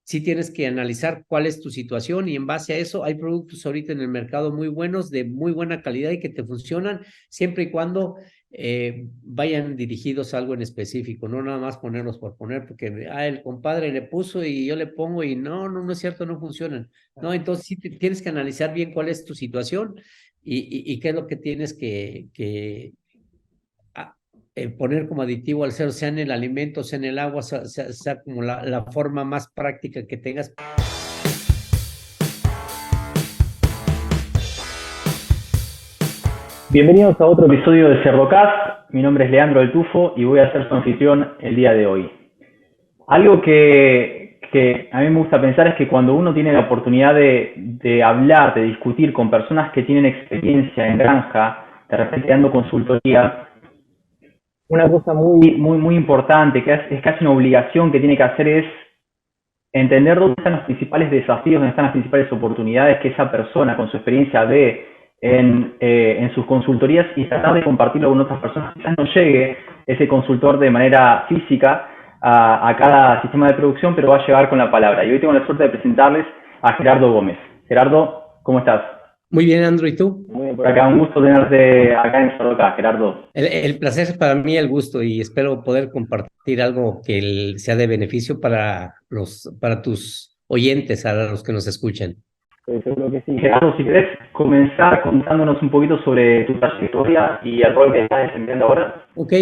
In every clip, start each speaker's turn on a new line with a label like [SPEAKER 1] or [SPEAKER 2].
[SPEAKER 1] sí tienes que analizar cuál es tu situación y en base a eso hay productos ahorita en el mercado muy buenos, de muy buena calidad y que te funcionan siempre y cuando vayan dirigidos a algo en específico, no nada más ponerlos por poner, porque el compadre le puso y yo le pongo y no es cierto, no funcionan. No, entonces sí tienes que analizar bien cuál es tu situación y qué es lo que tienes a- poner como aditivo al cero, sea en el alimento, sea en el agua, sea como la forma más práctica que tengas.
[SPEAKER 2] Bienvenidos a otro episodio de Cerdocast. Mi nombre es Leandro del Tufo y voy a ser su anfitrión el día de hoy. Algo que a mí me gusta pensar es que cuando uno tiene la oportunidad de hablar, de discutir con personas que tienen experiencia en granja, de repente dando consultoría, una cosa muy importante, que es casi una obligación que tiene que hacer es entender dónde están los principales desafíos, dónde están las principales oportunidades que esa persona con su experiencia ve en sus consultorías y tratar de compartirlo con otras personas. Quizás no llegue ese consultor de manera física a cada sistema de producción, pero va a llegar con la palabra. Y hoy tengo la suerte de presentarles a Gerardo Gómez. Gerardo, ¿cómo estás?
[SPEAKER 1] Muy bien, Andrew, ¿y tú?
[SPEAKER 2] Muy bien, por acá, un gusto tenerte acá en Soroca, Gerardo.
[SPEAKER 1] El placer es para mí, el gusto, y espero poder compartir algo que sea de beneficio para tus oyentes, a los que nos escuchan.
[SPEAKER 2] Seguro que sí. Gerardo, si querés comenzar contándonos un poquito sobre tu trayectoria y el rol que estás desempeñando ahora.
[SPEAKER 1] Ok,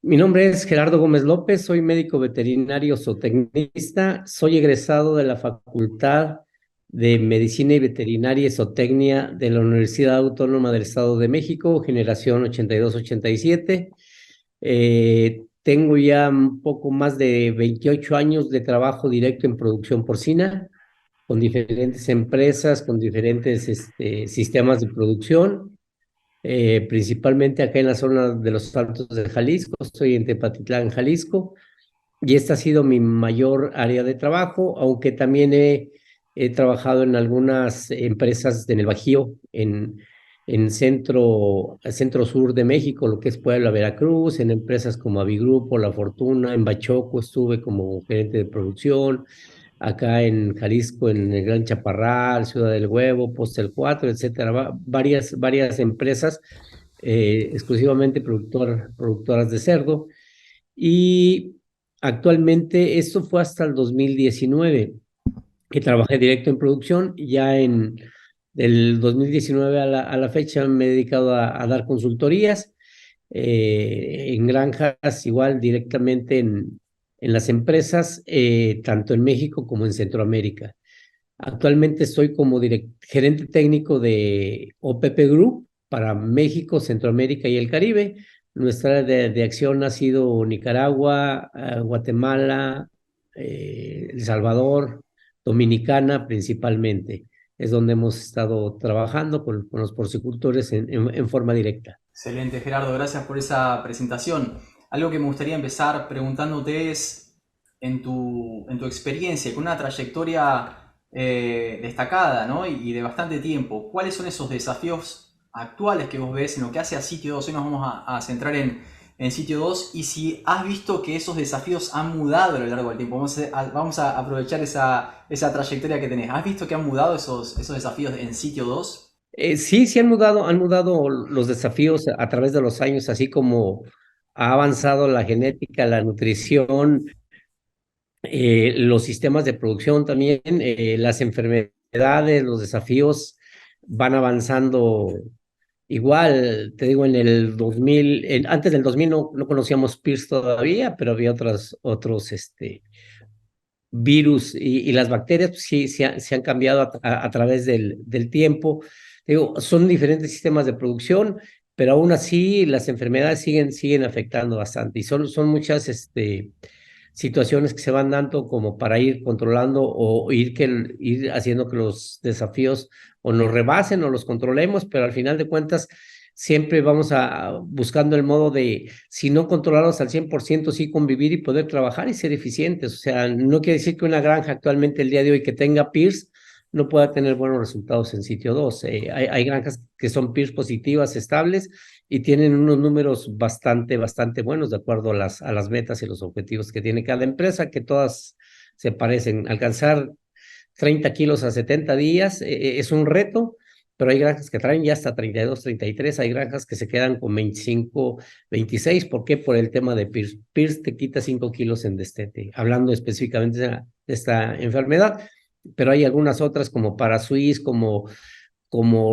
[SPEAKER 1] mi nombre es Gerardo Gómez López, soy médico veterinario zootecnista, soy egresado de la Facultad de Medicina y Veterinaria y Zootecnia de la Universidad Autónoma del Estado de México, generación 82-87. Tengo ya un poco más de 28 años de trabajo directo en producción porcina, con diferentes empresas, con diferentes sistemas de producción, principalmente acá en la zona de los Altos de Jalisco. Estoy en Tepatitlán, Jalisco, y esta ha sido mi mayor área de trabajo, aunque también he trabajado en algunas empresas en el Bajío, en centro sur de México, lo que es Puebla, Veracruz, en empresas como Avigrupo, La Fortuna, en Bachoco estuve como gerente de producción, acá en Jalisco, en el Gran Chaparral, Ciudad del Huevo, Postel 4, etcétera, varias empresas exclusivamente productoras de cerdo. Y actualmente, esto fue hasta el 2019, que trabajé directo en producción. Ya del 2019 a la fecha me he dedicado a dar consultorías en granjas, igual directamente en las empresas, tanto en México como en Centroamérica. Actualmente estoy como gerente técnico de OPP Group para México, Centroamérica y el Caribe. Nuestra área de acción ha sido Nicaragua, Guatemala, El Salvador, Dominicana principalmente. Es donde hemos estado trabajando con los porcicultores en forma directa.
[SPEAKER 3] Excelente, Gerardo, gracias por esa presentación. Algo que me gustaría empezar preguntándote es, en tu experiencia, con una trayectoria destacada, ¿no? y de bastante tiempo, ¿cuáles son esos desafíos actuales que vos ves en lo que hace a Sitio 2? Hoy nos vamos a centrar en Sitio 2 y si has visto que esos desafíos han mudado a lo largo del tiempo. Vamos a aprovechar esa trayectoria que tenés. ¿Has visto que han mudado esos desafíos en Sitio 2?
[SPEAKER 1] Sí, han mudado los desafíos a través de los años, así como ha avanzado la genética, la nutrición, los sistemas de producción también, las enfermedades, los desafíos van avanzando igual. Te digo, en el 2000, antes del 2000 no conocíamos PIRS todavía, pero había otros virus y las bacterias, pues sí, se han cambiado a través del tiempo. Digo, son diferentes sistemas de producción, pero aún así las enfermedades siguen afectando bastante y son muchas situaciones que se van dando como para ir controlando o ir haciendo que los desafíos o nos rebasen o los controlemos, pero al final de cuentas siempre vamos buscando el modo de, si no controlarlos al 100%, sí convivir y poder trabajar y ser eficientes. O sea, no quiere decir que una granja actualmente el día de hoy que tenga PIRS no pueda tener buenos resultados en sitio 2. Hay granjas que son PIRS positivas, estables, y tienen unos números bastante buenos de acuerdo a las metas y los objetivos que tiene cada empresa, que todas se parecen. Alcanzar 30 kilos a 70 días es un reto, pero hay granjas que traen ya hasta 32, 33, hay granjas que se quedan con 25, 26. ¿Por qué? Por el tema de PIRS. PIRS te quita 5 kilos en destete, hablando específicamente de esta enfermedad, pero hay algunas otras como Parasuis, como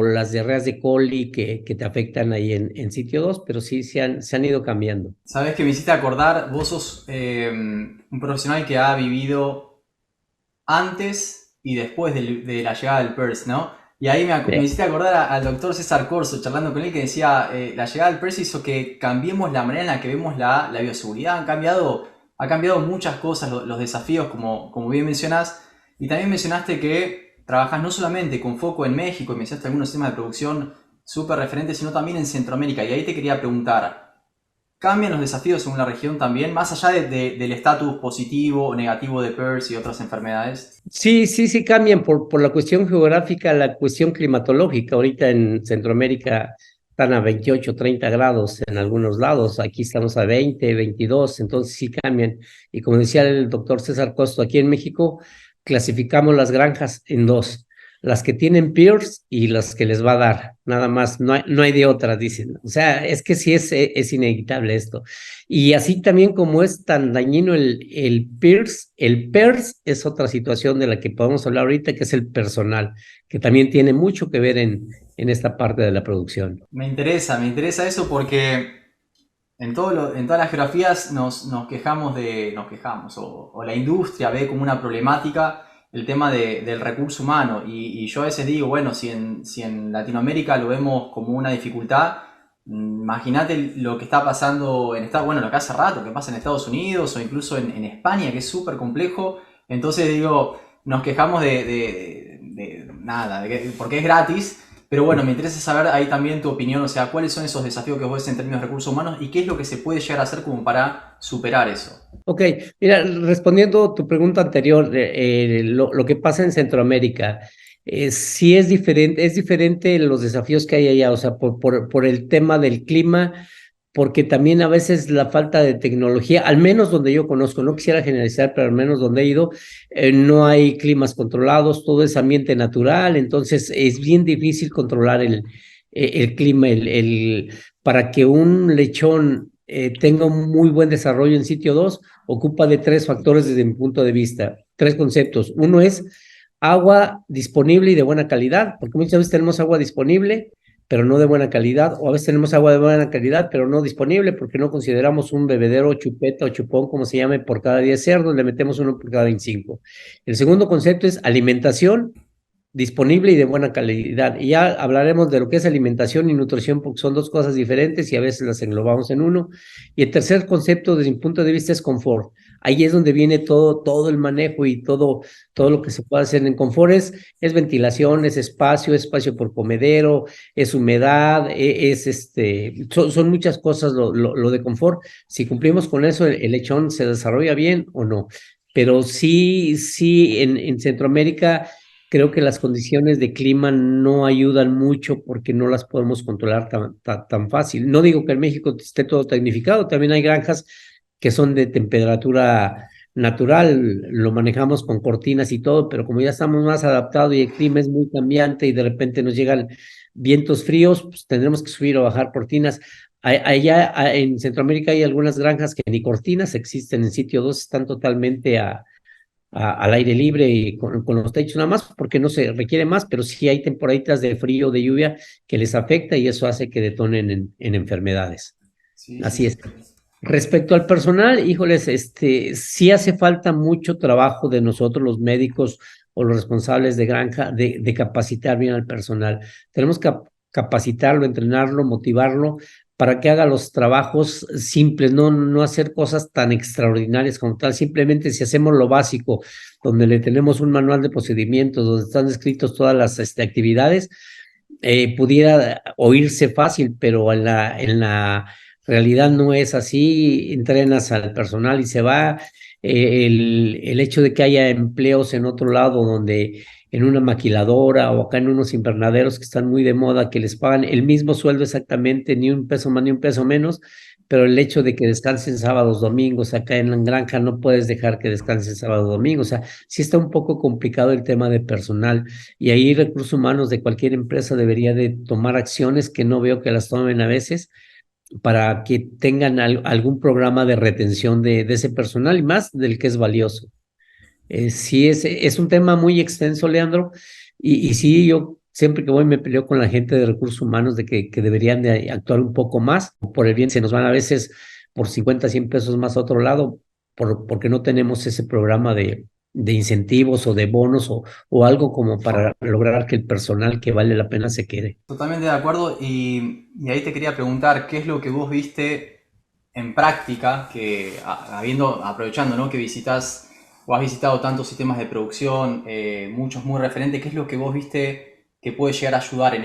[SPEAKER 1] las diarreas de coli que te afectan ahí en sitio 2, pero sí se han ido cambiando.
[SPEAKER 3] Sabes que me hiciste acordar, vos sos un profesional que ha vivido antes y después de la llegada del PERS, ¿no? Y ahí me hiciste acordar al doctor César Corso, charlando con él, que decía, la llegada del PERS hizo que cambiemos la manera en la que vemos la bioseguridad. Ha cambiado muchas cosas, los desafíos, como bien mencionás. Y también mencionaste que trabajas no solamente con foco en México, y mencionaste algunos sistemas de producción súper referentes, sino también en Centroamérica. Y ahí te quería preguntar, ¿cambian los desafíos según la región también, más allá del estatus positivo o negativo de PERS y otras enfermedades?
[SPEAKER 1] Sí cambian por la cuestión geográfica, la cuestión climatológica. Ahorita en Centroamérica están a 28, 30 grados en algunos lados, aquí estamos a 20, 22, entonces sí cambian. Y como decía el doctor César Costo, aquí en México clasificamos las granjas en dos: las que tienen PIRS y las que les va a dar, nada más, no hay de otras, dicen. O sea, es que sí es inevitable esto. Y así también como es tan dañino el PIRS, el PERS es otra situación de la que podemos hablar ahorita, que es el personal, que también tiene mucho que ver en esta parte de la producción.
[SPEAKER 3] Me interesa eso porque en todas las geografías nos quejamos o la industria ve como una problemática el tema del recurso humano. Y yo a veces digo, bueno, si en Latinoamérica lo vemos como una dificultad, imagínate lo que está pasando lo que hace rato, que pasa en Estados Unidos o incluso en España, que es súper complejo. Entonces digo, nos quejamos de nada, porque es gratis. Pero bueno, me interesa saber ahí también tu opinión, o sea, cuáles son esos desafíos que vos ves en términos de recursos humanos y qué es lo que se puede llegar a hacer como para superar eso.
[SPEAKER 1] Ok, mira, respondiendo tu pregunta anterior, lo que pasa en Centroamérica, sí es diferente los desafíos que hay allá, o sea, por el tema del clima, porque también a veces la falta de tecnología, al menos donde yo conozco, no quisiera generalizar, pero al menos donde he ido, no hay climas controlados, todo es ambiente natural, entonces es bien difícil controlar el clima, para que un lechón tenga un muy buen desarrollo en sitio 2, ocupa de tres factores desde mi punto de vista, tres conceptos. Uno es agua disponible y de buena calidad, porque muchas veces tenemos agua disponible, pero no de buena calidad, o a veces tenemos agua de buena calidad, pero no disponible, porque no consideramos un bebedero, chupeta o chupón, como se llame, por cada 10 cerdos, le metemos uno por cada 25. El segundo concepto es alimentación disponible y de buena calidad. Y ya hablaremos de lo que es alimentación y nutrición, porque son dos cosas diferentes y a veces las englobamos en uno. Y el tercer concepto, desde mi punto de vista, es confort. Ahí es donde viene todo el manejo y todo lo que se puede hacer en confort. Es ventilación, es espacio por comedero, es humedad, son muchas cosas lo de confort. Si cumplimos con eso, el lechón se desarrolla bien o no. Pero sí, en Centroamérica creo que las condiciones de clima no ayudan mucho porque no las podemos controlar tan fácil. No digo que en México esté todo tecnificado, también hay granjas que son de temperatura natural, lo manejamos con cortinas y todo, pero como ya estamos más adaptados y el clima es muy cambiante y de repente nos llegan vientos fríos, pues tendremos que subir o bajar cortinas. Allá en Centroamérica hay algunas granjas que ni cortinas existen en sitio 2, están totalmente al aire libre y con los techos nada más, porque no se requiere más, pero sí hay temporaditas de frío, de lluvia que les afecta y eso hace que detonen en enfermedades.
[SPEAKER 3] Sí, sí,
[SPEAKER 1] Así
[SPEAKER 3] sí.
[SPEAKER 1] es. Respecto al personal, híjoles, sí hace falta mucho trabajo de nosotros los médicos o los responsables de granja de capacitar bien al personal. Tenemos que capacitarlo, entrenarlo, motivarlo para que haga los trabajos simples, no hacer cosas tan extraordinarias como tal. Simplemente si hacemos lo básico, donde le tenemos un manual de procedimientos, donde están descritos todas las actividades, pudiera oírse fácil, pero en la realidad no es así. Entrenas al personal y se va. El hecho de que haya empleos en otro lado, donde en una maquiladora o acá en unos invernaderos que están muy de moda, que les pagan el mismo sueldo exactamente, ni un peso más ni un peso menos, pero el hecho de que descansen sábados, domingos, acá en la granja no puedes dejar que descansen sábados, domingos, o sea, sí está un poco complicado el tema de personal y ahí recursos humanos de cualquier empresa debería de tomar acciones que no veo que las tomen a veces para que tengan algún programa de retención de ese personal y más del que es valioso. Sí, es un tema muy extenso, Leandro, y sí, yo siempre que voy me peleo con la gente de recursos humanos de que deberían de actuar un poco más, por el bien se nos van a veces por 50, 100 pesos más a otro lado, porque no tenemos ese programa de incentivos o de bonos o algo como para lograr que el personal que vale la pena se quede.
[SPEAKER 3] Totalmente de acuerdo y ahí te quería preguntar, ¿qué es lo que vos viste en práctica, que aprovechando, ¿no?, que visitas o has visitado tantos sistemas de producción, muchos muy referentes, ¿qué es lo que vos viste que puede llegar a ayudar en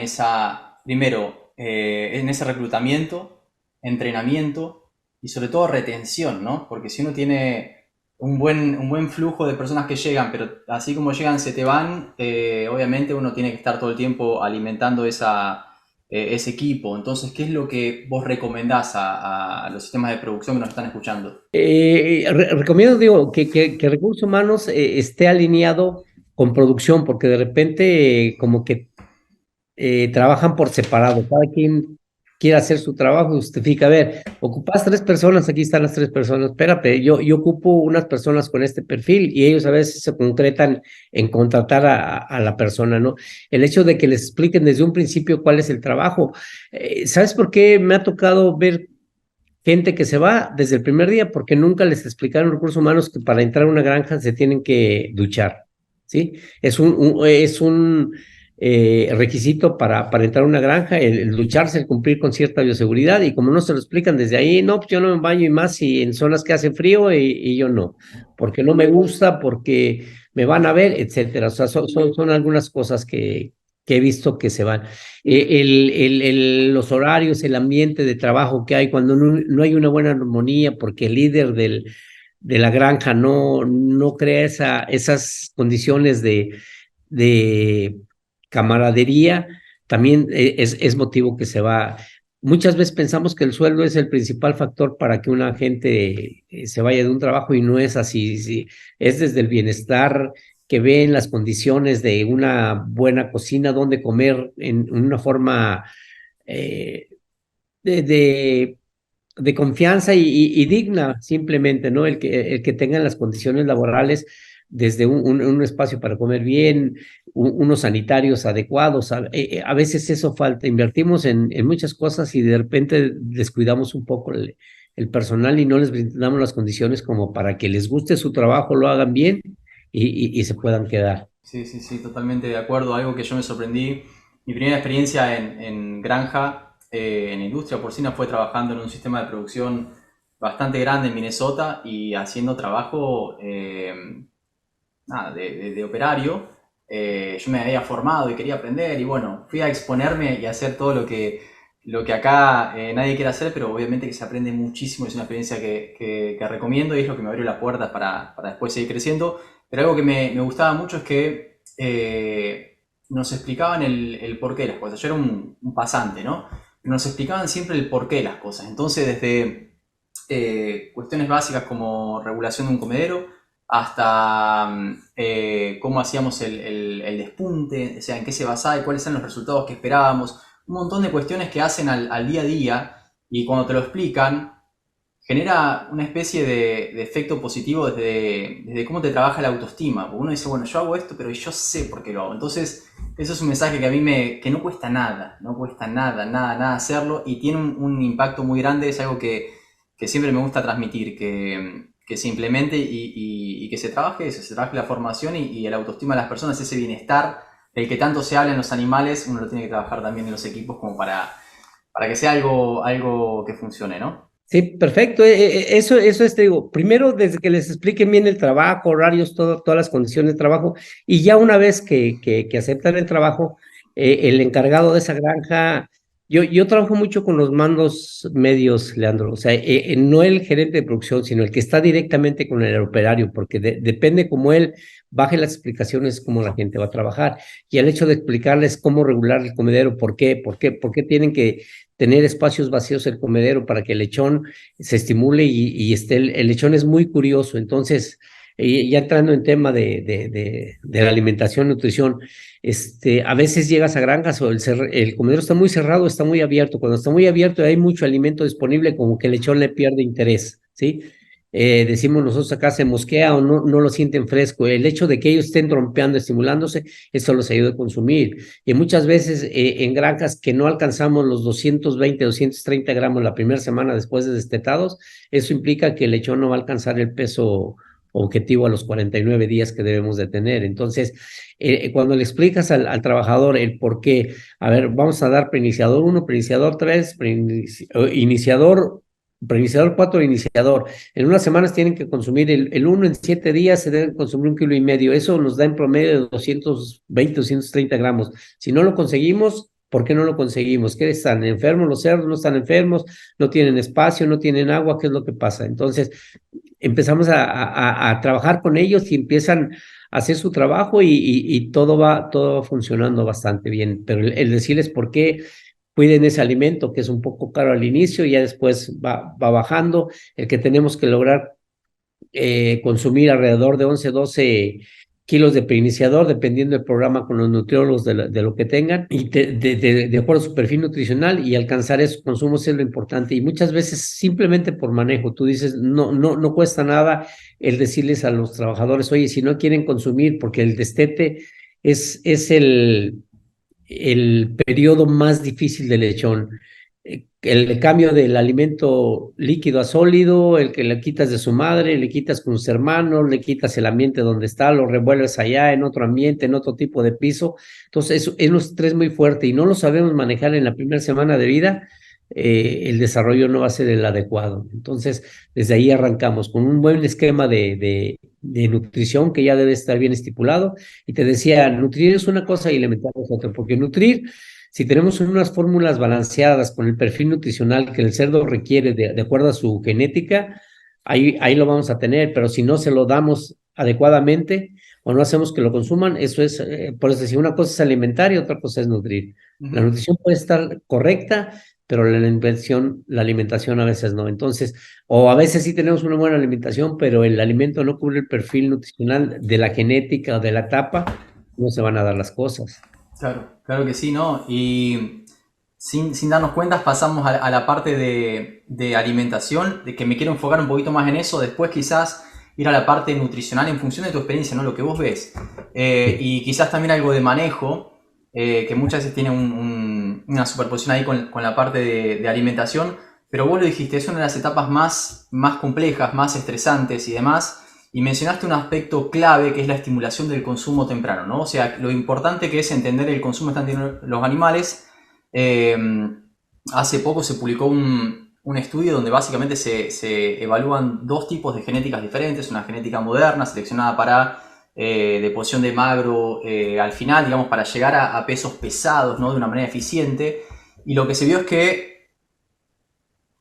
[SPEAKER 3] primero, en ese reclutamiento, entrenamiento y sobre todo retención, ¿no? Porque si uno tiene un buen flujo de personas que llegan, pero así como llegan se te van, obviamente uno tiene que estar todo el tiempo alimentando ese equipo. Entonces, ¿qué es lo que vos recomendás a los sistemas de producción que nos están escuchando?
[SPEAKER 1] Recomiendo, digo, que recursos humanos esté alineado con producción, porque de repente como que trabajan por separado, cada quien quiere hacer su trabajo y justifica, a ver, ocupas 3 personas, aquí están las 3 personas, espérate, yo ocupo unas personas con este perfil y ellos a veces se concretan en contratar a la persona, ¿no? El hecho de que les expliquen desde un principio cuál es el trabajo. ¿Sabes por qué me ha tocado ver gente que se va desde el primer día? Porque nunca les explicaron recursos humanos que para entrar a una granja se tienen que duchar, ¿sí? Es un requisito para entrar a una granja, el ducharse, el cumplir con cierta bioseguridad, y como no se lo explican desde ahí, no, pues yo no me baño y más si en zonas que hace frío y yo no, porque no me gusta, porque me van a ver, etcétera. O sea, son algunas cosas que he visto que se van. Los horarios, el ambiente de trabajo que hay, cuando no hay una buena armonía, porque el líder de la granja no crea esas condiciones de camaradería, también es motivo que se va. Muchas veces pensamos que el sueldo es el principal factor para que una gente se vaya de un trabajo y no es así. Sí, es desde el bienestar que ven, las condiciones de una buena cocina, donde comer en una forma eh, de, de, de confianza y digna, simplemente, ¿no? El que tengan las condiciones laborales desde un espacio para comer bien, unos sanitarios adecuados. A veces eso falta, invertimos en muchas cosas y de repente descuidamos un poco el personal y no les brindamos las condiciones como para que les guste su trabajo, lo hagan bien y se puedan quedar.
[SPEAKER 3] Sí, sí, sí, totalmente de acuerdo. Algo que yo me sorprendí, mi primera experiencia en granja, en industria porcina, fue trabajando en un sistema de producción bastante grande en Minnesota y haciendo trabajo de operario. Yo me había formado y quería aprender y bueno, fui a exponerme y a hacer todo lo que acá nadie quiere hacer, pero obviamente que se aprende muchísimo, es una experiencia que recomiendo y es lo que me abrió las puertas para después seguir creciendo. Pero algo que me gustaba mucho es que nos explicaban el porqué de las cosas. Yo era un pasante, ¿no? Nos explicaban siempre el porqué de las cosas. Entonces, desde cuestiones básicas como regulación de un comedero, hasta cómo hacíamos el despunte, o sea, en qué se basaba y cuáles eran los resultados que esperábamos. Un montón de cuestiones que hacen al día a día y cuando te lo explican, genera una especie de efecto positivo desde cómo te trabaja la autoestima. Porque uno dice, bueno, yo hago esto, pero yo sé por qué lo hago. Entonces, eso es un mensaje que a mí que no cuesta nada, no cuesta nada hacerlo y tiene un impacto muy grande. Es algo que siempre me gusta transmitir, que se implemente y que se trabaje eso, se trabaje la formación y el autoestima de las personas, ese bienestar del que tanto se habla en los animales, uno lo tiene que trabajar también en los equipos como para que sea algo que funcione, ¿no?
[SPEAKER 1] Sí, perfecto. Eso te digo, primero desde que les expliquen bien el trabajo, horarios, todas las condiciones de trabajo, y ya una vez que aceptan el trabajo, el encargado de esa granja Yo trabajo mucho con los mandos medios, Leandro. O sea, no el gerente de producción, sino el que está directamente con el operario, porque depende cómo él baje las explicaciones, cómo la gente va a trabajar. Y el hecho de explicarles cómo regular el comedero, por qué tienen que tener espacios vacíos el comedero para que el lechón se estimule y esté. El lechón es muy curioso. Entonces, ya entrando en tema de la alimentación, nutrición. A veces llegas a granjas o el comedero está muy cerrado, está muy abierto. Cuando está muy abierto y hay mucho alimento disponible, como que el lechón le pierde interés, ¿sí? Decimos nosotros acá se mosquea o no lo sienten fresco. El hecho de que ellos estén trompeando, estimulándose, eso los ayuda a consumir. Y muchas veces en granjas que no alcanzamos los 220, 230 gramos la primera semana después de destetados, eso implica que el lechón no va a alcanzar el peso objetivo a los 49 días que debemos de tener. Entonces, cuando le explicas al trabajador el por qué, a ver, vamos a dar preiniciador 1, preiniciador 3, preiniciador 4, iniciador. En unas semanas tienen que consumir el 1, en 7 días se deben consumir 1,5 kilos. Eso nos da en promedio de 220, 230 gramos. Si no lo conseguimos, ¿por qué no lo conseguimos? ¿Qué están enfermos los cerdos? ¿No están enfermos? ¿No tienen espacio? ¿No tienen agua? ¿Qué es lo que pasa? Entonces, empezamos a trabajar con ellos y empiezan a hacer su trabajo y todo va funcionando bastante bien. Pero el decirles por qué cuiden ese alimento, que es un poco caro al inicio y ya después va bajando, el que tenemos que lograr consumir alrededor de 11, 12 kilos de preiniciador, dependiendo del programa con los nutriólogos de lo que tengan, y de acuerdo a su perfil nutricional, y alcanzar esos consumos es lo importante. Y muchas veces simplemente por manejo, tú dices, no cuesta nada el decirles a los trabajadores, oye, si no quieren consumir, porque el destete es el periodo más difícil del lechón. El cambio del alimento líquido a sólido, el que le quitas de su madre, le quitas con sus hermanos, le quitas el ambiente donde está, lo revuelves allá en otro ambiente, en otro tipo de piso. Entonces, es un estrés muy fuerte y no lo sabemos manejar en la primera semana de vida. El desarrollo no va a ser el adecuado. Entonces, desde ahí arrancamos con un buen esquema de nutrición que ya debe estar bien estipulado. Y te decía, nutrir es una cosa y alimentar es otra, porque nutrir, si tenemos unas fórmulas balanceadas con el perfil nutricional que el cerdo requiere de acuerdo a su genética, ahí lo vamos a tener, pero si no se lo damos adecuadamente o no hacemos que lo consuman, eso es, por eso decir, una cosa es alimentar y otra cosa es nutrir. La nutrición puede estar correcta, pero la alimentación a veces no. Entonces, o a veces sí tenemos una buena alimentación, pero el alimento no cubre el perfil nutricional de la genética o de la etapa, no se van a dar las cosas.
[SPEAKER 3] Claro, claro que sí, ¿no? Y sin darnos cuenta pasamos a la parte de alimentación, de que me quiero enfocar un poquito más en eso, después quizás ir a la parte nutricional en función de tu experiencia, ¿no? Lo que vos ves. Y quizás también algo de manejo, que muchas veces tiene una superposición ahí con la parte de alimentación, pero vos lo dijiste, es una de las etapas más complejas, más estresantes y demás. Y mencionaste un aspecto clave que es la estimulación del consumo temprano, ¿no? O sea, lo importante que es entender el consumo que están teniendo los animales. Hace poco se publicó un estudio donde básicamente se evalúan dos tipos de genéticas diferentes, una genética moderna seleccionada para deposición de magro al final, digamos, para llegar a pesos pesados, ¿no? De una manera eficiente. Y lo que se vio es que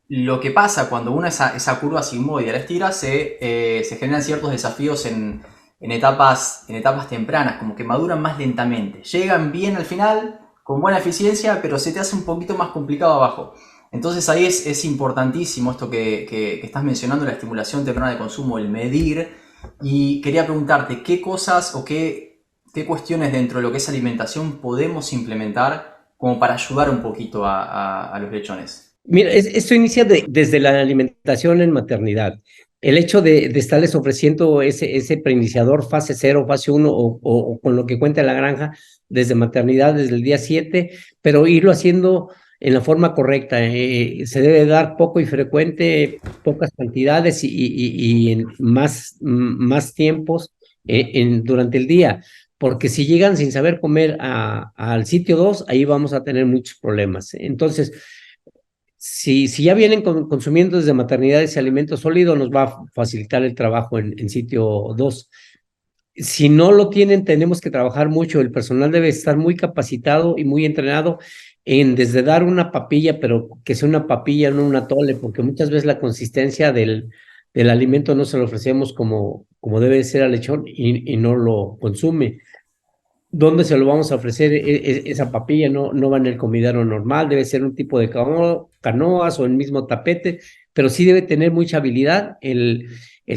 [SPEAKER 3] lo que pasa cuando uno esa curva sigmoide la estira, se generan ciertos desafíos en etapas tempranas, como que maduran más lentamente. Llegan bien al final, con buena eficiencia, pero se te hace un poquito más complicado abajo. Entonces ahí es importantísimo esto que estás mencionando, la estimulación temprana de consumo, el medir. Y quería preguntarte, ¿qué cosas o qué cuestiones dentro de lo que es alimentación podemos implementar como para ayudar un poquito a los lechones?
[SPEAKER 1] Mira, esto inicia desde la alimentación en maternidad. El hecho de estarles ofreciendo ese preiniciador fase 0, fase 1 o con lo que cuenta la granja desde maternidad, desde el día 7, pero irlo haciendo en la forma correcta. Se debe dar poco y frecuente, pocas cantidades y en más tiempos durante el día. Porque si llegan sin saber comer al sitio 2, ahí vamos a tener muchos problemas. Entonces, si ya vienen consumiendo desde maternidad ese alimento sólido, nos va a facilitar el trabajo en sitio 2. Si no lo tienen, tenemos que trabajar mucho. El personal debe estar muy capacitado y muy entrenado desde dar una papilla, pero que sea una papilla, no un atole, porque muchas veces la consistencia del alimento no se lo ofrecemos como debe ser al lechón y no lo consume. ¿Dónde se lo vamos a ofrecer esa papilla? No va en el comidero normal, debe ser un tipo de canoas o el mismo tapete, pero sí debe tener mucha habilidad el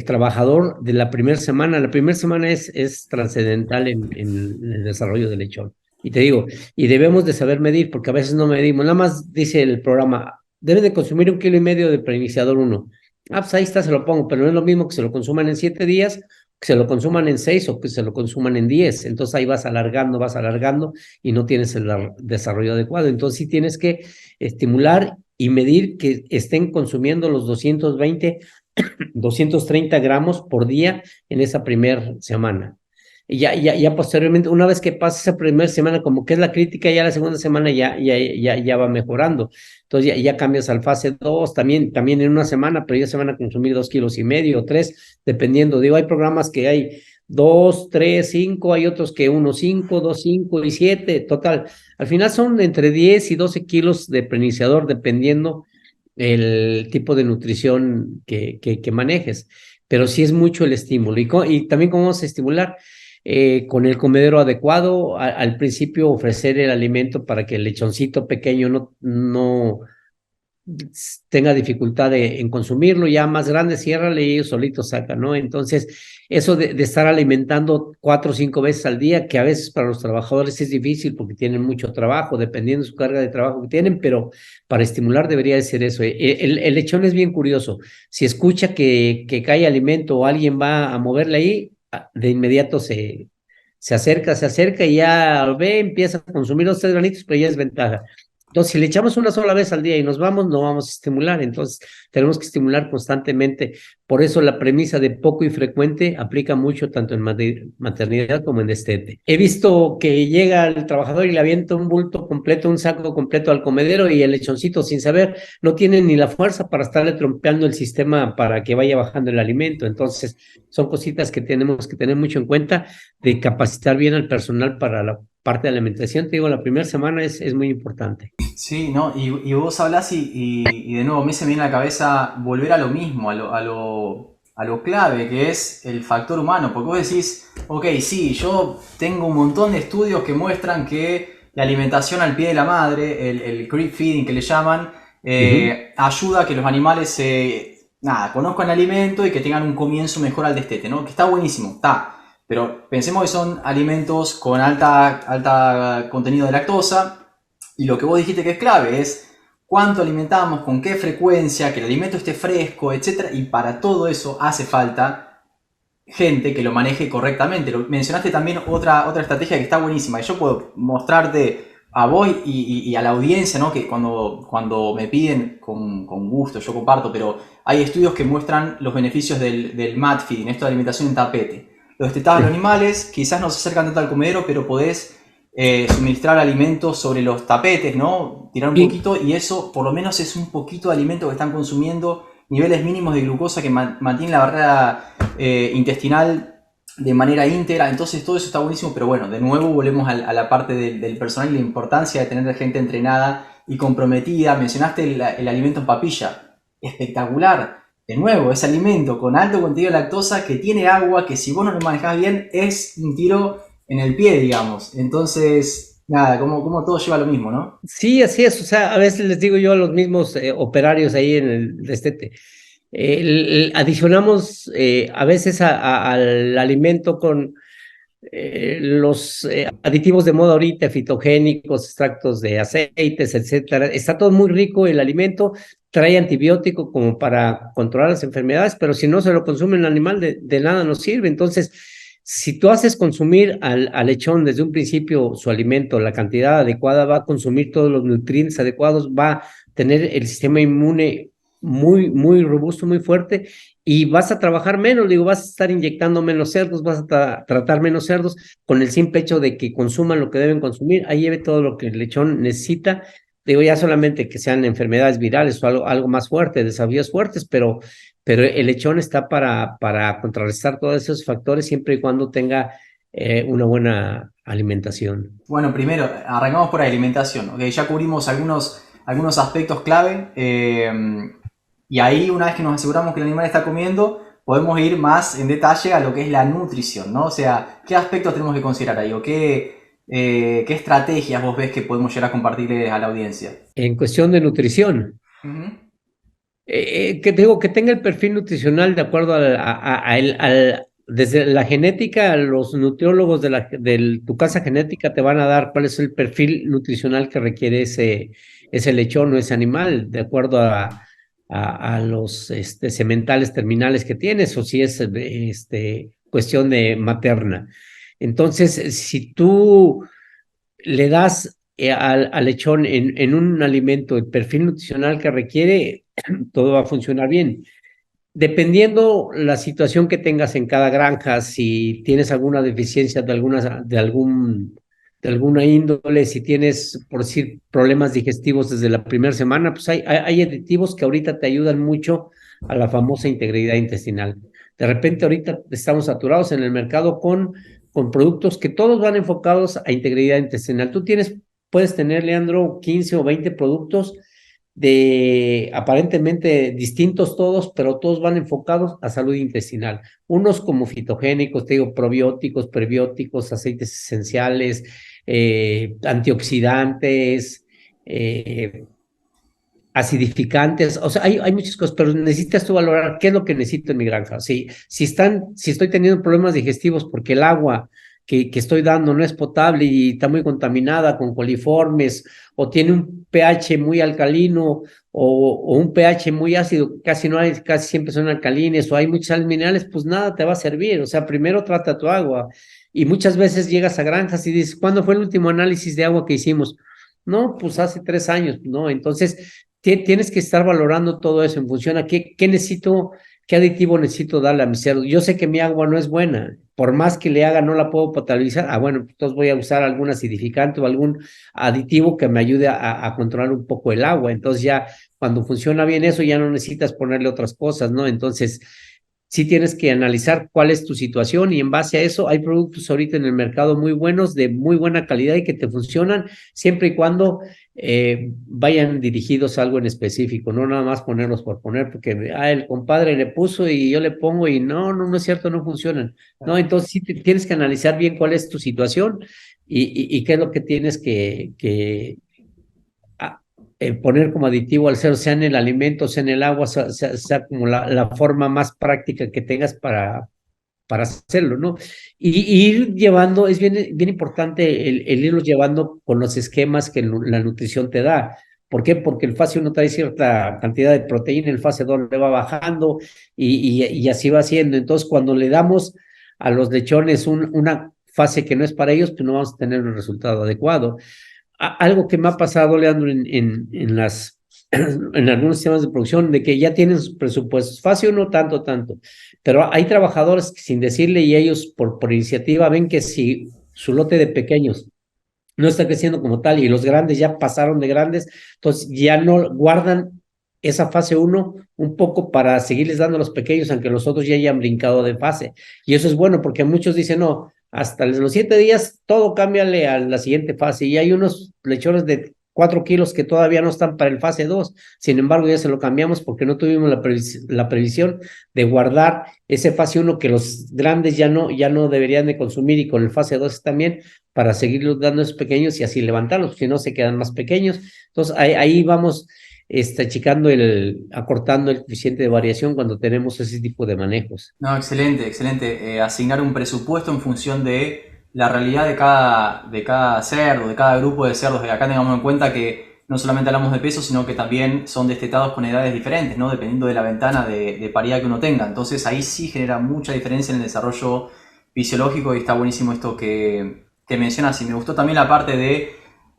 [SPEAKER 1] trabajador de la primera semana. La primera semana es trascendental en el desarrollo del lechón. Y te digo, y debemos de saber medir, porque a veces no medimos. Nada más dice el programa, deben de consumir 1,5 kilos de preiniciador 1. Ah, pues ahí está, se lo pongo, pero no es lo mismo que se lo consuman en 7 días, que se lo consuman en 6 o que se lo consuman en 10. Entonces ahí vas alargando y no tienes el desarrollo adecuado. Entonces sí tienes que estimular y medir que estén consumiendo los 230 gramos por día en esa primera semana. Y ya posteriormente, una vez que pasa esa primera semana, como que es la crítica, ya la segunda semana ya va mejorando. Entonces ya cambias al fase 2 también en una semana, pero ya se van a consumir 2,5 kilos o 3, dependiendo. Digo, hay programas que hay 2, 3, 5, hay otros que 1, 5, 2, 5 y 7, total. Al final son entre 10 y 12 kilos de preiniciador, dependiendo el tipo de nutrición que manejes. Pero sí es mucho el estímulo. Y también cómo vamos a estimular con el comedero adecuado. Al principio ofrecer el alimento para que el lechoncito pequeño no tenga dificultad en consumirlo, ya más grande, ciérrale y ellos solitos sacan, ¿no? Entonces, eso de estar alimentando 4 o 5 veces al día, que a veces para los trabajadores es difícil porque tienen mucho trabajo, dependiendo de su carga de trabajo que tienen, pero para estimular debería de ser eso. El lechón es bien curioso. Si escucha que cae alimento o alguien va a moverle ahí, de inmediato se acerca y ya ve, empieza a consumir 2, 3 granitos, pero ya es ventaja. Entonces, si le echamos una sola vez al día y nos vamos, no vamos a estimular. Entonces, tenemos que estimular constantemente. Por eso la premisa de poco y frecuente aplica mucho tanto en maternidad como en destete. He visto que llega el trabajador y le avienta un bulto completo, un saco completo al comedero y el lechoncito, sin saber, no tiene ni la fuerza para estarle trompeando el sistema para que vaya bajando el alimento. Entonces, son cositas que tenemos que tener mucho en cuenta de capacitar bien al personal para la parte de alimentación. Te digo, la primera semana es muy importante.
[SPEAKER 3] Sí, ¿no? Y vos hablás y de nuevo a mí se me viene a la cabeza volver a lo mismo, a lo clave que es el factor humano, porque vos decís, ok, sí, yo tengo un montón de estudios que muestran que la alimentación al pie de la madre, el creep feeding que le llaman, ayuda a que los animales conozcan el alimento y que tengan un comienzo mejor al destete, ¿no? Que está buenísimo, está. Pero pensemos que son alimentos con alta contenido de lactosa. Y lo que vos dijiste que es clave es cuánto alimentamos, con qué frecuencia, que el alimento esté fresco, etc. Y para todo eso hace falta gente que lo maneje correctamente. Mencionaste también otra estrategia que está buenísima. Y yo puedo mostrarte a vos y a la audiencia, ¿no? Que cuando me piden, con gusto, yo comparto, pero hay estudios que muestran los beneficios del mat feeding, esto de alimentación en tapete. Los destetados los animales quizás no se acercan tanto al comedero, pero podés suministrar alimentos sobre los tapetes, ¿no? Tirar un poquito y eso por lo menos es un poquito de alimento que están consumiendo, niveles mínimos de glucosa que mantienen la barrera intestinal de manera íntegra. Entonces todo eso está buenísimo, pero bueno, de nuevo volvemos a la parte del personal y la importancia de tener gente entrenada y comprometida. Mencionaste el alimento en papilla, espectacular. De nuevo, ese alimento con alto contenido de lactosa que tiene agua, que si vos no lo manejás bien es un tiro en el pie, digamos. Entonces, nada, como todo lleva lo mismo, ¿no?
[SPEAKER 1] Sí, así es. O sea, a veces les digo yo a los mismos operarios ahí en el destete, adicionamos a veces al alimento con los aditivos de moda ahorita, fitogénicos, extractos de aceites, etcétera. Está todo muy rico el alimento, trae antibiótico como para controlar las enfermedades, pero si no se lo consume el animal, de nada nos sirve. Entonces, si tú haces consumir al lechón desde un principio su alimento, la cantidad adecuada, va a consumir todos los nutrientes adecuados, va a tener el sistema inmune muy robusto, muy fuerte, y vas a trabajar menos. Digo, vas a estar inyectando menos cerdos, vas a tratar menos cerdos con el simple hecho de que consuman lo que deben consumir. Ahí lleve todo lo que el lechón necesita. Digo, ya solamente que sean enfermedades virales o algo más fuerte, desafíos fuertes, pero el lechón está para contrarrestar todos esos factores siempre y cuando tenga una buena alimentación.
[SPEAKER 3] Bueno, primero, arrancamos por alimentación. Ok, ya cubrimos algunos aspectos clave. Y ahí, una vez que nos aseguramos que el animal está comiendo, podemos ir más en detalle a lo que es la nutrición, ¿no? O sea, ¿qué aspectos tenemos que considerar ahí? ¿O qué estrategias vos ves que podemos llegar a compartirles a la audiencia?
[SPEAKER 1] En cuestión de nutrición,
[SPEAKER 3] Ujú.
[SPEAKER 1] que digo que tenga el perfil nutricional de acuerdo desde la genética, los nutriólogos de tu casa genética te van a dar cuál es el perfil nutricional que requiere ese lechón o ese animal, de acuerdo a los sementales terminales que tienes, o si es cuestión de materna. Entonces, si tú le das al lechón en un alimento el perfil nutricional que requiere, todo va a funcionar bien. Dependiendo la situación que tengas en cada granja, si tienes alguna deficiencia de alguna índole, si tienes, por decir, problemas digestivos desde la primera semana, pues hay aditivos que ahorita te ayudan mucho a la famosa integridad intestinal. De repente ahorita estamos saturados en el mercado con productos que todos van enfocados a integridad intestinal. Puedes tener, Leandro, 15 o 20 productos de aparentemente distintos todos, pero todos van enfocados a salud intestinal. Unos como fitogénicos, te digo, probióticos, prebióticos, aceites esenciales, antioxidantes, eh, acidificantes, o sea, hay muchas cosas, pero necesitas tú valorar qué es lo que necesito en mi granja. Si estoy teniendo problemas digestivos porque el agua que estoy dando no es potable y está muy contaminada con coliformes, o tiene un pH muy alcalino, o un pH muy ácido, casi no hay, casi siempre son alcalines, o hay muchas sales minerales, pues nada te va a servir. O sea, primero trata tu agua. Y muchas veces llegas a granjas y dices, ¿cuándo fue el último análisis de agua que hicimos? No, pues hace 3 años, ¿no? Entonces, tienes que estar valorando todo eso en función a qué necesito, qué aditivo necesito darle a mi cerdo. Yo sé que mi agua no es buena, por más que le haga, no la puedo potabilizar. Ah, bueno, entonces voy a usar algún acidificante o algún aditivo que me ayude a controlar un poco el agua. Entonces ya cuando funciona bien eso, ya no necesitas ponerle otras cosas, ¿no? Entonces, sí tienes que analizar cuál es tu situación y en base a eso hay productos ahorita en el mercado muy buenos, de muy buena calidad y que te funcionan siempre y cuando vayan dirigidos a algo en específico, no nada más ponerlos por poner, porque el compadre le puso y yo le pongo y no es cierto, no funcionan. No, entonces sí tienes que analizar bien cuál es tu situación y qué es lo que tienes a- poner como aditivo al cerdo, sea en el alimento, sea en el agua, sea como la forma más práctica que tengas para hacerlo, ¿no? Y ir llevando, es bien importante el irlos llevando con los esquemas que la nutrición te da. ¿Por qué? Porque el fase uno trae cierta cantidad de proteína, el fase 2 le va bajando y así va haciendo. Entonces, cuando le damos a los lechones una fase que no es para ellos, pues no vamos a tener un resultado adecuado. Algo que me ha pasado, Leandro, en algunos sistemas de producción, de que ya tienen sus presupuestos, fácil no tanto, pero hay trabajadores que sin decirle y ellos por iniciativa ven que si su lote de pequeños no está creciendo como tal y los grandes ya pasaron de grandes, entonces ya no guardan esa fase uno un poco para seguirles dando a los pequeños, aunque los otros ya hayan brincado de fase. Y eso es bueno porque muchos dicen, no, hasta los 7 días todo cámbiale a la siguiente fase. Y hay unos lechones de 4 kilos que todavía no están para el fase 2. Sin embargo, ya se lo cambiamos porque no tuvimos la previsión de guardar ese fase uno que los grandes ya no deberían de consumir y con el fase 2 también para seguirlos dando a esos pequeños y así levantarlos, si no se quedan más pequeños. Entonces ahí vamos achicando acortando el coeficiente de variación cuando tenemos ese tipo de manejos.
[SPEAKER 3] No, excelente, excelente. Asignar un presupuesto en función de la realidad de cada cerdo, de cada grupo de cerdos. De acá tengamos en cuenta que no solamente hablamos de peso, sino que también son destetados con edades diferentes, ¿no? Dependiendo de la ventana de paridad que uno tenga. Entonces ahí sí genera mucha diferencia en el desarrollo fisiológico y está buenísimo esto que mencionas. Y me gustó también la parte de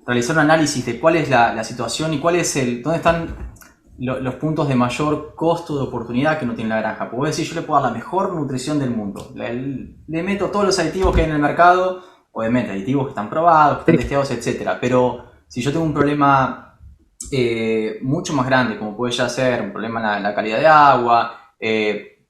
[SPEAKER 3] realizar un análisis de cuál es la situación y dónde están los puntos de mayor costo de oportunidad que uno tiene en la granja. Puedo decir, yo le puedo dar la mejor nutrición del mundo. Le meto todos los aditivos que hay en el mercado, obviamente aditivos que están probados, que están testeados, etc. Pero si yo tengo un problema mucho más grande, como puede ya ser un problema en la calidad de agua,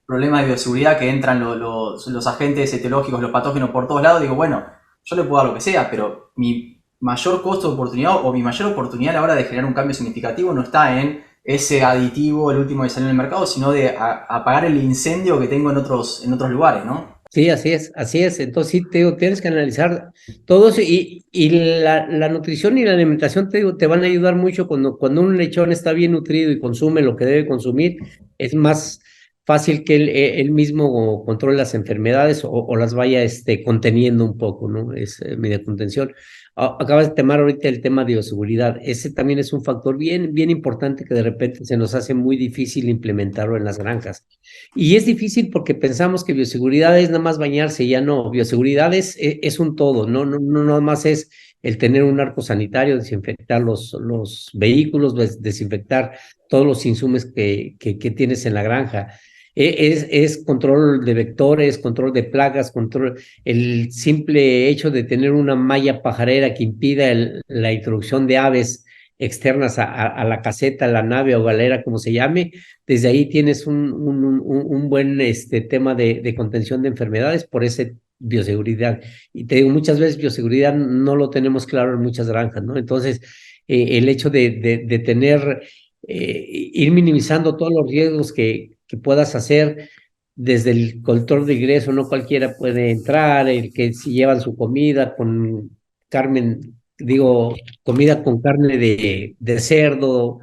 [SPEAKER 3] problemas de bioseguridad que entran los agentes etiológicos, los patógenos por todos lados, digo, bueno, yo le puedo dar lo que sea, pero mi mayor costo de oportunidad o mi mayor oportunidad a la hora de generar un cambio significativo no está en ese aditivo, el último que salió en el mercado, sino de apagar el incendio que tengo en otros lugares, ¿no?
[SPEAKER 1] Sí, así es, así es. Entonces sí, te digo, tienes que analizar todo eso y la nutrición y la alimentación, te digo, te van a ayudar mucho cuando un lechón está bien nutrido y consume lo que debe consumir, es más fácil que él mismo controle las enfermedades o las vaya conteniendo un poco, ¿no? Es media contención. Acabas de tomar ahorita el tema de bioseguridad. Ese también es un factor bien, bien importante que de repente se nos hace muy difícil implementarlo en las granjas. Y es difícil porque pensamos que bioseguridad es nada más bañarse, ya no. Bioseguridad es un todo, no nada más es el tener un arco sanitario, desinfectar los vehículos, desinfectar todos los insumos que tienes en la granja. Es control de vectores, control de plagas, control, el simple hecho de tener una malla pajarera que impida la introducción de aves externas a la caseta, a la nave o galera, como se llame, desde ahí tienes un buen tema de contención de enfermedades por ese bioseguridad. Y te digo, muchas veces bioseguridad no lo tenemos claro en muchas granjas, ¿no? Entonces, el hecho de tener, ir minimizando todos los riesgos que puedas hacer desde el control de ingreso, no cualquiera puede entrar, el que si llevan su comida con comida con carne de cerdo,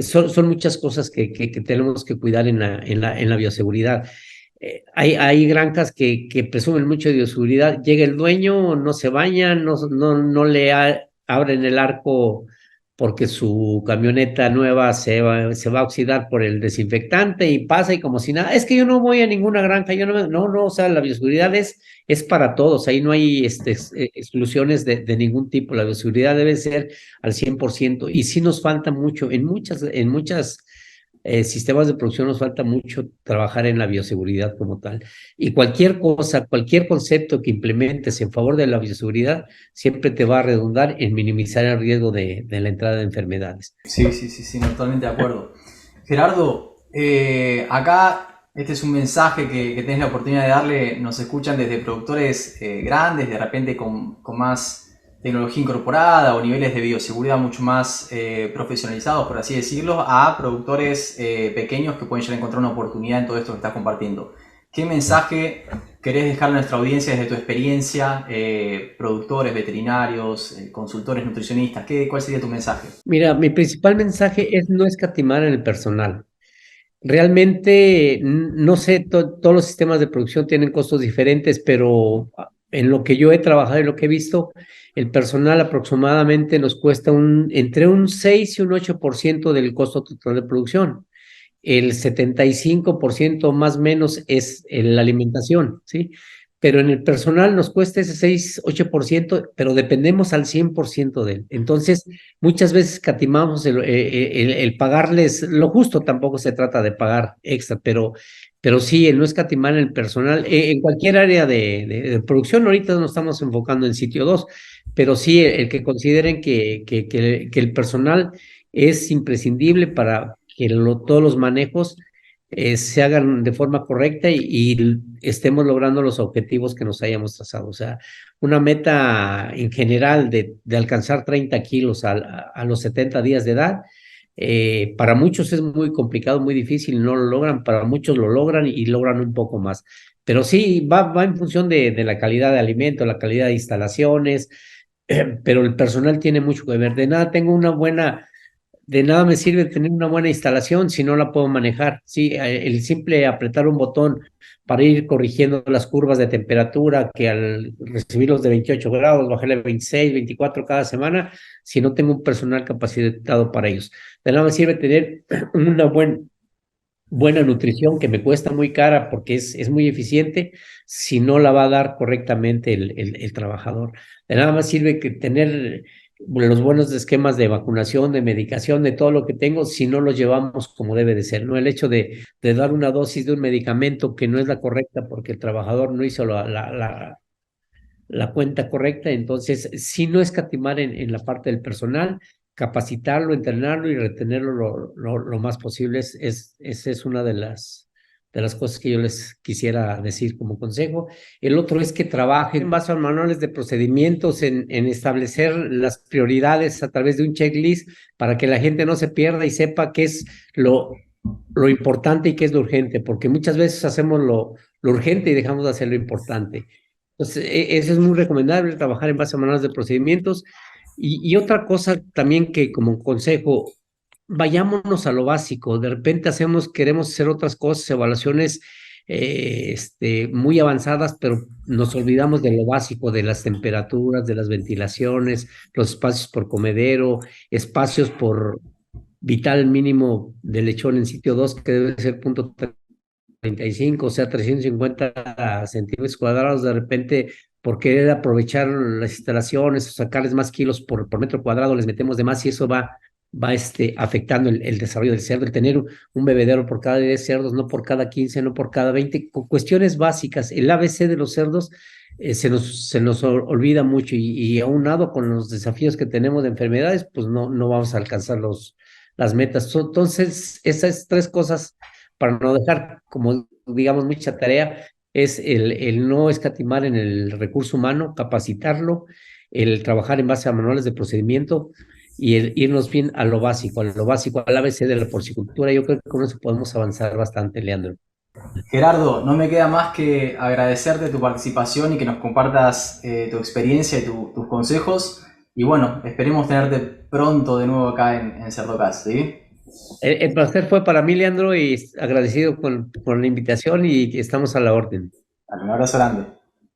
[SPEAKER 1] son muchas cosas que tenemos que cuidar en la bioseguridad. Hay granjas que presumen mucho de bioseguridad. Llega el dueño, no se baña, no le abren el arco porque su camioneta nueva se va a oxidar por el desinfectante y pasa y como si nada. Es que yo no voy a ninguna granja, yo no, o sea, la bioseguridad es para todos, ahí no hay exclusiones de ningún tipo. La bioseguridad debe ser al 100% y sí nos falta mucho, en muchas sistemas de producción nos falta mucho trabajar en la bioseguridad como tal. Y cualquier cosa, cualquier concepto que implementes en favor de la bioseguridad, siempre te va a redundar en minimizar el riesgo de la entrada de enfermedades.
[SPEAKER 3] Sí, sí, sí, sí, totalmente de acuerdo. Gerardo, acá este es un mensaje que tenés la oportunidad de darle, nos escuchan desde productores grandes, de repente con más tecnología incorporada o niveles de bioseguridad mucho más profesionalizados, por así decirlo, a productores pequeños que pueden llegar a encontrar una oportunidad en todo esto que estás compartiendo. ¿Qué mensaje querés dejarle a nuestra audiencia desde tu experiencia, productores, veterinarios, consultores, nutricionistas? ¿Cuál sería tu mensaje?
[SPEAKER 1] Mira, mi principal mensaje es no escatimar en el personal. Realmente, no sé, todos los sistemas de producción tienen costos diferentes, pero en lo que yo he trabajado y lo que he visto, el personal aproximadamente nos cuesta entre un 6 y un 8% del costo total de producción. El 75% más o menos es la alimentación, ¿sí? Pero en el personal nos cuesta ese 6-8%, pero dependemos al 100% de él. Entonces, muchas veces catimamos el pagarles lo justo, tampoco se trata de pagar extra, pero sí, el no escatimar en el personal, en cualquier área de producción, ahorita nos estamos enfocando en sitio 2, pero sí el que consideren que el personal es imprescindible para que todos los manejos se hagan de forma correcta y estemos logrando los objetivos que nos hayamos trazado. O sea, una meta en general de alcanzar 30 kilos a los 70 días de edad, para muchos es muy complicado, muy difícil, no lo logran, para muchos lo logran y logran un poco más. Pero sí, va en función de la calidad de alimento, la calidad de instalaciones, pero el personal tiene mucho que ver. De nada me sirve tener una buena instalación si no la puedo manejar. Sí, el simple apretar un botón para ir corrigiendo las curvas de temperatura, que al recibirlos de 28 grados, bajarle a 26, 24 cada semana, si no tengo un personal capacitado para ellos. De nada me sirve tener una buena nutrición que me cuesta muy cara porque es muy eficiente si no la va a dar correctamente el trabajador. De nada más sirve que tener los buenos esquemas de vacunación, de medicación, de todo lo que tengo, si no los llevamos como debe de ser, ¿no? El hecho de dar una dosis de un medicamento que no es la correcta porque el trabajador no hizo la cuenta correcta, entonces, si no escatimar en la parte del personal, capacitarlo, entrenarlo y retenerlo lo más posible, esa es una de las cosas que yo les quisiera decir como consejo. El otro es que trabajen en base a manuales de procedimientos, en establecer las prioridades a través de un checklist para que la gente no se pierda y sepa qué es lo importante y qué es lo urgente, porque muchas veces hacemos lo urgente y dejamos de hacer lo importante. Entonces, eso es muy recomendable, trabajar en base a manuales de procedimientos. Y otra cosa también que como consejo, vayámonos a lo básico. De repente queremos hacer otras cosas, evaluaciones muy avanzadas, pero nos olvidamos de lo básico, de las temperaturas, de las ventilaciones, los espacios por comedero, espacios por vital mínimo de lechón en sitio 2 que debe ser 0.35, o sea, 350 centímetros cuadrados. De repente, por querer aprovechar las instalaciones o sacarles más kilos por metro cuadrado, les metemos de más y eso va afectando el desarrollo del cerdo. El tener un bebedero por cada 10 cerdos, no por cada 15, no por cada 20, cuestiones básicas. El ABC de los cerdos se nos olvida mucho, y aunado con los desafíos que tenemos de enfermedades, pues no vamos a alcanzar las metas. Entonces, esas tres cosas, para no dejar, como digamos, mucha tarea, es el no escatimar en el recurso humano, capacitarlo, el trabajar en base a manuales de procedimiento y el irnos bien a lo básico, al ABC de la porcicultura. Yo creo que con eso podemos avanzar bastante, Leandro.
[SPEAKER 3] Gerardo, no me queda más que agradecerte tu participación y que nos compartas tu experiencia y tus consejos. Y bueno, esperemos tenerte pronto de nuevo acá en Cerdocast, ¿sí?
[SPEAKER 1] El placer fue para mí, Leandro, y agradecido con la invitación, y estamos a la orden.
[SPEAKER 3] Dale, un abrazo grande.